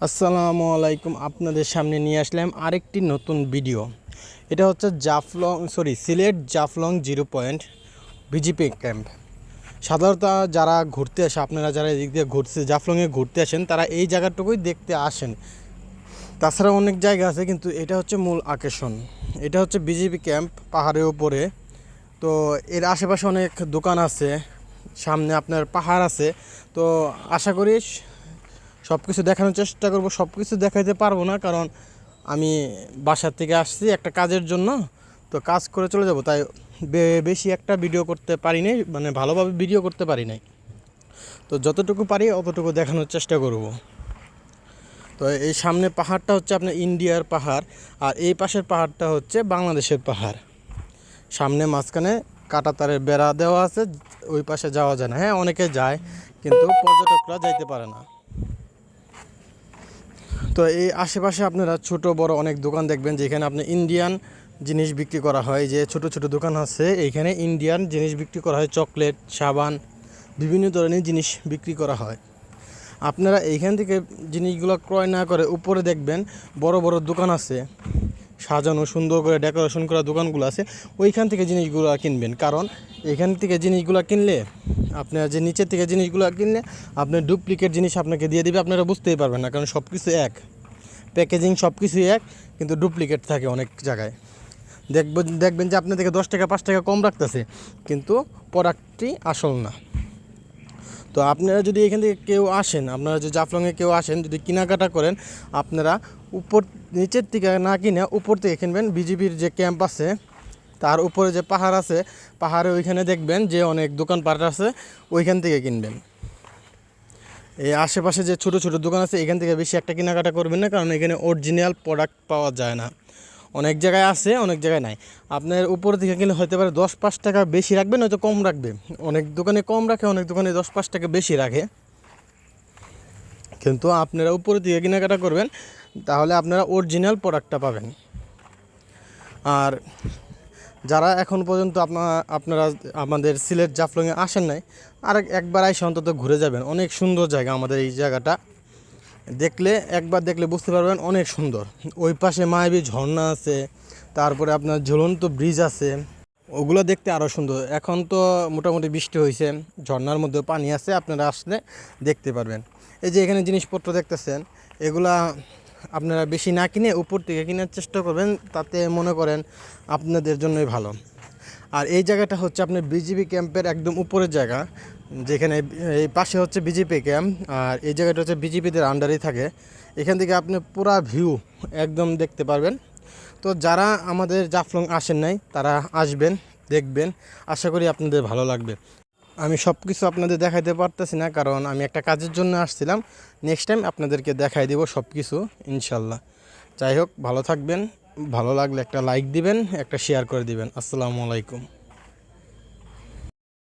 আসসালামু আলাইকুম। আপনাদের সামনে নিয়ে আসলাম আরেকটি নতুন ভিডিও। এটা হচ্ছে Sylhet Jaflong 0 point BGP camp. সাধারণত যারা ঘুরতে আসে, আপনারা যারা এদিক দিয়ে জাফলংয়ে ঘুরতে আসেন, তারা এই জায়গাটুকুই দেখতে আসেন। তাছাড়া অনেক জায়গা আছে, কিন্তু এটা হচ্ছে মূল আকর্ষণ। এটা হচ্ছে বিজিপি ক্যাম্প, পাহাড়ের উপরে। তো এর আশেপাশে অনেক দোকান আছে, সামনে আপনার পাহাড় আছে। তো আশা করি সব কিছু দেখানোর চেষ্টা করব। সব কিছু দেখাইতে পারবো না, কারণ আমি বাসার থেকে আসছি একটা কাজের জন্য। তো কাজ করে চলে যাব, তাই বেশি একটা ভিডিও করতে পারি নাই, মানে ভালোভাবে ভিডিও করতে পারি নাই। তো যতটুকু পারি অতটুকু দেখানোর চেষ্টা করব। তো এই সামনে পাহাড়টা হচ্ছে আপনার ইন্ডিয়ার পাহাড়, আর এই পাশের পাহাড়টা হচ্ছে বাংলাদেশের পাহাড়। সামনে মাঝখানে কাঁটাতারের বেড়া দেওয়া আছে, ওই পাশে যাওয়া যায় না। হ্যাঁ, অনেকে যায়, কিন্তু পর্যটকরা যাইতে পারে না। তো এই আশেপাশে আপনারা ছোট বড় অনেক দোকান দেখবেন, যেখানে আপনি ইন্ডিয়ান জিনিস বিক্রি করা হয়। যে ছোট ছোট দোকান আছে, এইখানে ইন্ডিয়ান জিনিস বিক্রি করা হয়, চকলেট, সাবান, বিভিন্ন ধরনের জিনিস বিক্রি করা হয়। আপনারা এইখান থেকে জিনিসগুলো ক্রয় না করে উপরে দেখবেন বড় বড় দোকান আছে, সাজানো সুন্দর করে ডেকোরেশন করা দোকানগুলো আছে। ওইখান থেকে জিনিসগুলো কিনবেন, কারণ এখান থেকে জিনিসগুলো কিনলে, আপনারা যে নিচের থেকে জিনিসগুলো কিনলে আপনার ডুপ্লিকেট জিনিস আপনাকে দিয়ে দিবে, আপনারা বুঝতেই পারবেন না, কারণ সব কিছু এক, প্যাকেজিং সব কিছুই এক, কিন্তু ডুপ্লিকেট থাকে অনেক জায়গায়। দেখবেন যে আপনার থেকে 10 টাকা 5 টাকা কম রাখতেছে, কিন্তু প্রোডাক্টটি আসল না। তো আপনারা যদি এখান থেকে কেউ আসেন, আপনারা যদি জাফলংয়ে কেউ আসেন, যদি কেনাকাটা করেন, আপনারা নিচের থেকে না কিনে উপর থেকে কিনবেন। বিজিবির যে ক্যাম্প আছে তার উপরে যে পাহাড় আছে, পাহাড়ে ওইখানে দেখবেন যে অনেক দোকানপাট আছে, ওইখান থেকে কিনবেন। এই আশেপাশে যে ছোটো ছোটো দোকান আছে, এখান থেকে বেশি একটা কেনাকাটা করবেন না, কারণ এখানে অরিজিনাল প্রোডাক্ট পাওয়া যায় না। অনেক জায়গায় আছে, অনেক জায়গায় নাই। আপনার উপর থেকে কিনলে হতে পারে 10-5 টাকা বেশি রাখবে, নয়তো কম রাখবে। অনেক দোকানে কম রাখে, অনেক দোকানে 10-5 টাকা বেশি রাখে। কিন্তু আপনারা উপর থেকে কেনাকাটা করবেন, তাহলে আপনারা অরিজিনাল প্রোডাক্টটা পাবেন। আর যারা এখন পর্যন্ত আপনারা আমাদের সিলেট জাফলংয়ে আসেন নাই, আর একবার আইসা অন্তত ঘুরে যাবেন। অনেক সুন্দর জায়গা আমাদের এই জায়গাটা। একবার দেখলে বুঝতে পারবেন অনেক সুন্দর। ওই পাশে মায়াবী ঝর্ণা আছে, তারপরে আপনার ঝুলন্ত ব্রিজ আছে, ওগুলো দেখতে আরও সুন্দর। এখন তো মোটামুটি বৃষ্টি হয়েছে, ঝর্ণার মধ্যে পানি আছে, আপনারা আসলে দেখতে পারবেন। এই যে এখানে জিনিসপত্র দেখতেছেন, এগুলা আপনারা বেশি না কিনে উপর থেকে কেনার চেষ্টা করবেন, তাতে মনে করেন আপনাদের জন্যই ভালো। আর এই জায়গাটা হচ্ছে আপনার বিজিবি ক্যাম্পের একদম উপরের জায়গা, যেখানে এই পাশে হচ্ছে বিজিপি ক্যাম্প, আর এই জায়গাটা হচ্ছে বিজিপিদের আন্ডারেই থাকে। এখান থেকে আপনি পুরা ভিউ একদম দেখতে পারবেন। তো যারা আমাদের জাফলং আসেন নাই, তারা আসবেন, দেখবেন। আশা করি আপনাদের ভালো লাগবে। আমি সব কিছু আপনাদের দেখাইতে পারতেছি না, কারণ আমি একটা কাজের জন্য আসছিলাম। নেক্সট টাইম আপনাদেরকে দেখাই দেবো সব কিছু, ইনশাল্লাহ। যাই হোক, ভালো থাকবেন। ভালো লাগলে একটা লাইক দিবেন, একটা শেয়ার করে দিবেন। আসসালামু আলাইকুম।